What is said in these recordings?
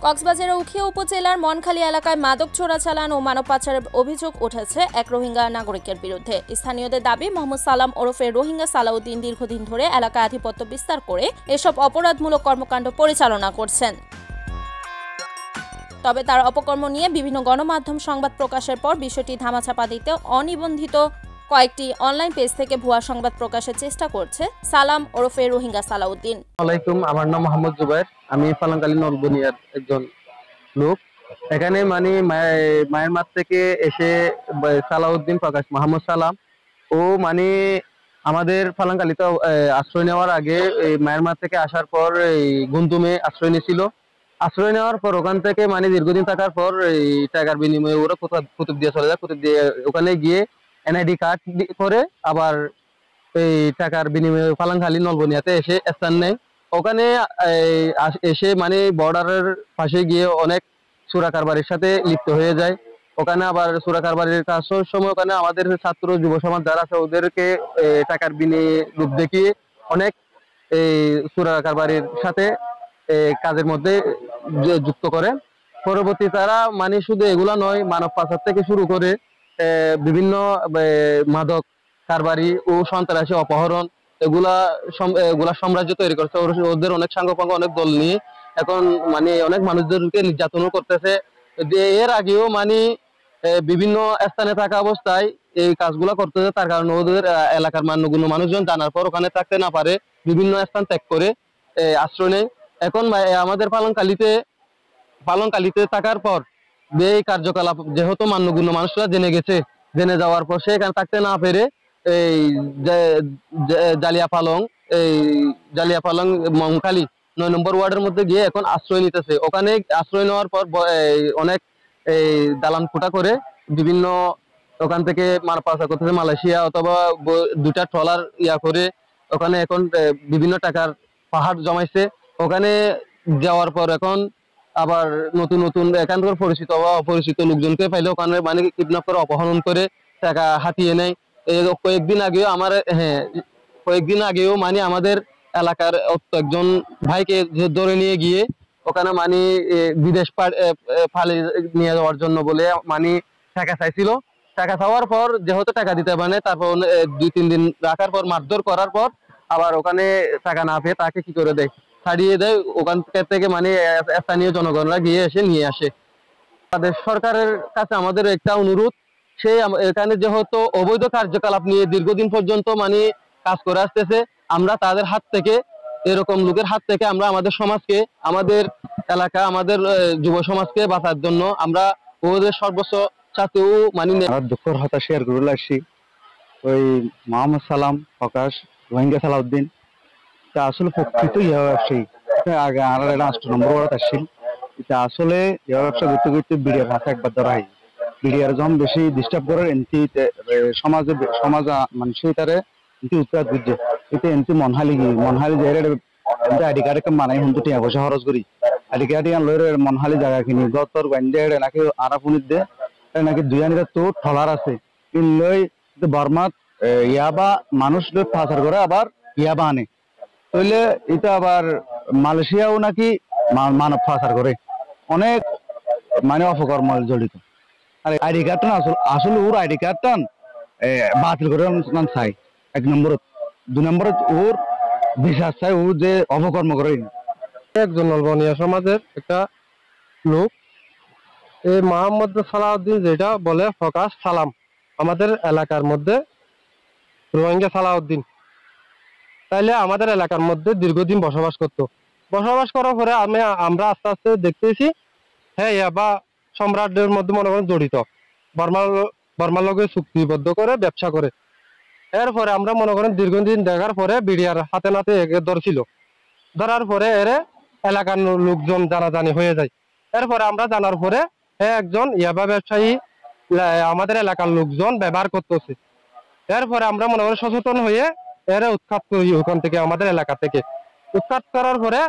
কক্সবাজারের উখিয়া উপজেলার মনখালী এলাকায় মাদক চোরাচালান ও মানব পাচারের অভিযোগ উঠেছে এক রোহিঙ্গা নাগরিকের বিরুদ্ধে। স্থানীয়দের দাবি, মোহাম্মদ সালাম ওরফে রোহিঙ্গা সালাউদ্দিন দীর্ঘদিন ধরে এলাকায় আধিপত্য বিস্তার করে এসব অপরাধমূলক কর্মকাণ্ড পরিচালনা করছেন। তবে তার অপকর্ম নিয়ে বিভিন্ন গণমাধ্যম সংবাদ প্রকাশের পর বিষয়টি ধামাচাপা দিতে অনিবন্ধিত কয়েকটি অনলাইন পেজ থেকে ভুয়া সংবাদ প্রকাশের চেষ্টা করছে সালাম ওরফে রোহিঙ্গা সালাউদ্দিন। আমার নাম মোহাম্মদ জুবাইর, আমি পালংখালী নলবনিয়ার একজন লোক। এখানে মায়ানমার থেকে এসে সালাউদ্দিন প্রকাশ মোহাম্মদ সালাম ও আমাদের পালংখালীতে আশ্রয় নেওয়ার আগে মায়ানমার থেকে আসার পর গুন্তুমে আশ্রয় নিয়েছিল। আশ্রয় নেওয়ার পর ওখান থেকে দীর্ঘদিন থাকার পর এই টাকার বিনিময়ে ওরা কুতুব দিয়ে চলে যায়। কুতুব দিয়ে ওখানে গিয়ে এনআইডি কার্ড করে আবার এই টাকার বিনিময়ে পালংখালী নলবনিয়াতে এসে স্থান নেয়। ওখানে এসে বর্ডারের পাশে গিয়ে অনেক চোরা কারবারির সাথে লিপ্ত হয়ে যায়। ওখানে আবার চোরা কারবারির কাজের সময় ওখানে আমাদের ছাত্র যুব সমাজ যারা আছে ওদেরকে টাকার বিনিময়ে রূপ দেখিয়ে অনেক এই চোরা কারবারির সাথে কাজের মধ্যে যুক্ত করে। পরবর্তী তারা শুধু এগুলা নয়, মানব পাচার থেকে শুরু করে বিভিন্ন মাদক কারবারি ও সন্ত্রাসী অপহরণ এগুলা সাম্রাজ্য তৈরি করছে। ওদের অনেক সাঙ্গপাঙ্গ অনেক দল নিয়ে এখন অনেক মানুষদেরকে নির্যাতনও করতেছে। এর আগেও বিভিন্ন স্থানে থাকা অবস্থায় এই কাজগুলা করতেছে। তার কারণে ওদের এলাকার মান্যগুণ্য মানুষজন জানার পর ওখানে থাকতে না পারে বিভিন্ন স্থান ত্যাগ করে আশ্রয় নেয়। এখন আমাদের পালংখালীতে থাকার পর এই কার্যকলাপ যেহেতু মান্যগুণ্য মানুষরা জেনে যাওয়ার পর সে এখানে থাকতে না পেরে এই জালিয়াপালং মনখালী 9 নম্বর ওয়ার্ডের মধ্যে গিয়ে এখন আশ্রয় নিতেছে। ওখানে আশ্রয় নেওয়ার পর অনেক এই দালান কোঠা করে বিভিন্ন ওখান থেকে মানব পাচার করতেছে। মালয়েশিয়া অথবা 2টা ট্রলার করে ওখানে এখন বিভিন্ন টাকার পাহাড় জমাইছে। ওখানে যাওয়ার পর এখন আবার নতুন নতুন এখানকার পরিচিত বা অপরিচিত লোকজনকে পাইলে ওখানে কিডন্যাপ করে অপহরণ করে টাকা হাতিয়ে নেয়। কয়েকদিন আগেও আমাদের এলাকার একজন ভাইকে ধরে নিয়ে গিয়ে ওখানে বিদেশ পালিয়ে নিয়ে যাওয়ার জন্য বলে টাকা চাইছিল। টাকা চাওয়ার পর যেহেতু টাকা দিতে পারে তারপর 2-3 দিন রাখার পর মারধর করার পর আবার ওখানে টাকা না পেয়ে তাকে কি করে দেয়, ছাড়িয়ে দেয়। ওখান থেকে স্থানীয় জনগণরা গিয়ে এসে নিয়ে আসে। তাদের সরকারের কাছে আমাদের একটা অনুরোধ, এখানে যেহেতু অবৈধ কার্যকলাপ নিয়ে দীর্ঘদিন পর্যন্ত কাজ করে আসতেছে, আমরা তাদের হাত থেকে এরকম লোকের হাত থেকে আমরা আমাদের সমাজকে, আমাদের এলাকা, আমাদের যুব সমাজকে বাঁচার জন্য আমরা ওদের সর্বোচ্চ সাথেও দুঃখের কথা শেয়ার করে লাগছি। ওই মোহাম্মদ সালাম প্রকাশ রোহিঙ্গা সালাউদ্দিন তা আসলে প্রকৃত ব্যবসায়ী। আগে আর 8 নম্বর ওয়ার্ড আসছিল। এটা আসলে ব্যবসা করতে করতে বিডিআর হাতে একবার ধরা হয়। বিডিআর যখন বেশি ডিস্টার্ব করে সমাজ মানুষের তারে উৎপাদ করছে। এটা মনহালি আইডি কার্ড হুন্দু টিয়া পয়সা খরচ করি আইডি কার্ড লইরে মনহালি জায়গা কিনি গতর গঞ্জে নাকি আরাপুনির দে নাকি 2 তো ঠলার আছে লই বর্মাত ইয়াবা মানুষ পাচার করে আবার ইয়াবা আনে। তাইলে এটা আবার মালয়েশিয়াও নাকি মানব পাচার করে অনেক অপকর্ম জড়িত। আর আইডি কার্ড আসলে ওর আইডি কার্ড বাতিল করে চাই 1 নম্বর। 2 নম্বরে ওর বিশ্বাস চাই ও যে অপকর্ম করে। একজন নলবনিয়া সমাজের একটা লোক এই মোহাম্মদ সালাউদ্দিন যেটা বলে প্রকাশ সালাম, আমাদের এলাকার মধ্যে রোহিঙ্গা সালাউদ্দিন, তাইলে আমাদের এলাকার মধ্যে দীর্ঘদিন বসবাস করতো। বসবাস করার পরে আমরা আস্তে আস্তে দেখতেছি বা সম্রাটের মধ্যে মনে করেন জড়িত, বর্মার লগে চুক্তিবদ্ধ করে ব্যবসা করে। এরপরে আমরা মনে করেন দীর্ঘদিন দেখার পরে বিডিআর হাতে নাতে ধরছিল। ধরার পরে এলাকার লোকজন জানাজানি হয়ে যায়। এরপরে আমরা জানার পরে একজন ইয়াবা ব্যবসায়ী আমাদের এলাকার লোকজন ব্যবহার করতেছে। এরপরে আমরা মনে করেন সচেতন হয়ে উৎখাত করি ওখান থেকে, আমাদের এলাকা থেকে উৎখাত করার পরে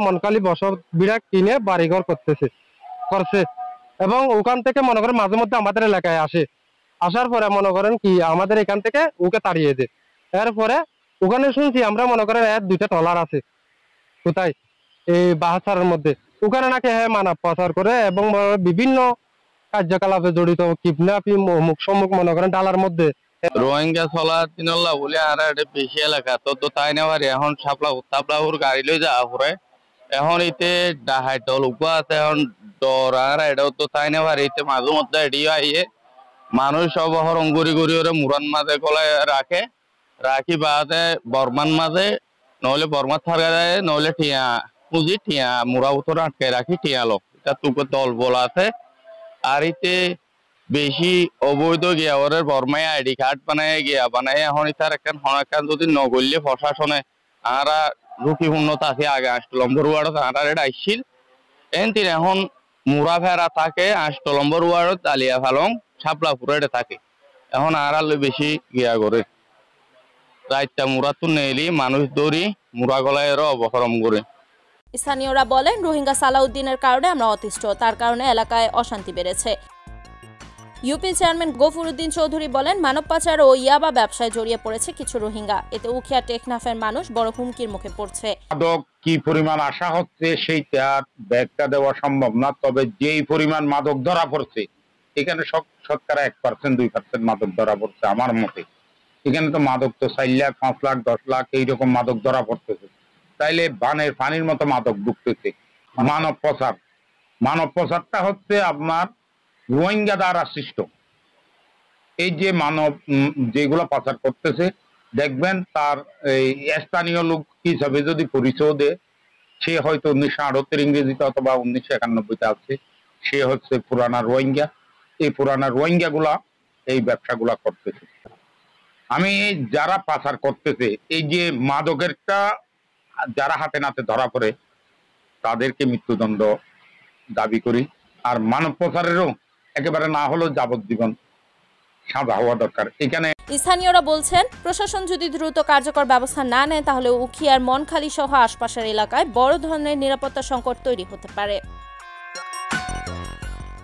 মনখালী বসত বিড়া কিনে বাড়িঘর করছে এবং ওখান থেকে মনে করেন মাঝে মধ্যে আমাদের এলাকায় আসার পরে মনে করেন কি আমাদের এখান থেকে ওকে তাড়িয়ে দেয়। এরপরে ওখানে শুনছি আমরা মনে করেন 2টা ট্রলার আছে কোথায় এই বাহাসারের মধ্যে। ওখানে নাকি হ্যাঁ মানব পাচার করে এবং বিভিন্ন কার্যকলাপে জড়িত কিডন্যাপিং মুখ সম্মুখ মনে করেন ডালার মধ্যে রোহিঙ্গা চলা তিনল্লা বলে আর এটা বেশি এলাকা তো তাই না পারি এখন সাপলাহুর গাড়ি লই যাওয়া পরে এখন এতে ডাহাই দল উপা আছে এখন ডর আর এটাও তো তাই না পারি এতে মাঝে মধ্যে এডিও আইয়ে মানুষ সব হরং গড়ি গড়ি ওরে মুরান মাঝে গলায় রাখি বাদে বর্মান মাঝে নহলে বর্মা থাকা যায় নহলে ঠিয়া পুঁজি ঠিয়া মুরা উত্তর আটকে রাখি ঠিয়ালো এটা তুকে দল বলা আছে আর এতে বেশি অবৈধ গিয়া ওরে বর্মায় আইডি কার্ড বানায় এখন ইতার একখান যদি নগল্যে প্রশাসনে আরা ঝুঁকিপূর্ণতা আছে আগে আষ্টলম্বর ওয়ার্ডত আরা এটা আইসিল এনতির এখন মুরা ফেরা থাকে আষ্টলম্বর ওয়ার্ডত আলিয়া ফালং সাপলাপুরে থাকে এখন আড়ালে বেশি গিয়া করে রাইতটা মুরা তো নেলি মানুষ দৌড়ি মুরা গলায় অপহরণ করে। স্থানীয়রা বলেন রোহিঙ্গা সালাউদ্দিনের কারণে আমরা অতিষ্ঠ, তার কারণে এলাকায় অশান্তি বেড়েছে। ইউপি চেয়ারম্যান গফুরউদ্দিন চৌধুরী বলেন মানব পাচার ও ইয়াবা ব্যবসায় জড়িয়ে পড়েছে কিছু রোহিঙ্গা, এতে উখিয়া টেকনাফের মানুষ বড় হুমকির মুখে পড়ছে। মাদক কি পরিমাণ আশা হচ্ছে সেইটা ব্যাখ্যা দেওয়া সম্ভব না, তবে যেই পরিমাণ মাদক ধরা পড়ছে এখানে শতকরা 1% 2% মাদক ধরা পড়ছে আমার মতে। এখানে তো মাদক তো 4 লাখ 5 লাখ 10 লাখ এইরকম মাদক ধরা পড়তেছে, তাইলে বানের পানির মতো মাদক ঢুকতেছে। মানব পাচারটা হচ্ছে আপনার রোহিঙ্গা দ্বারা সৃষ্ট। এই যে মানব যেগুলো পাচার করতেছে দেখবেন তার এই স্থানীয় লোক হিসাবে যদি পরিচয় দেয় সে হয়তো 1978 ইংরেজিতে অথবা 1991 আছে, সে হচ্ছে পুরানা রোহিঙ্গা। এই পুরানা রোহিঙ্গা গুলা এই ব্যবসাগুলা করতেছে। আমি যারা পাচার করতেছে এই যে মাদকেরটা যারা হাতে নাতে ধরা পড়ে তাদেরকে মৃত্যুদণ্ড দাবি করি, আর মানব পাচারেরও একেবারে না হলেও যাবজ্জীবন সাজা হওয়া দরকার। এখানে স্থানীয়রা বলছেন প্রশাসন যদি দ্রুত কার্যকর ব্যবস্থা না নেয় তাহলে উখিয়ার মনখালী সহ আশপাশের এলাকায় বড় ধরনের নিরাপত্তা সংকট তৈরি হতে পারে।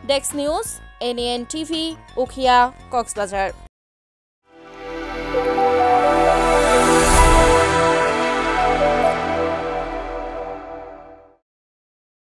Desk news, NN TV, Ukhia, Cox's Bazar.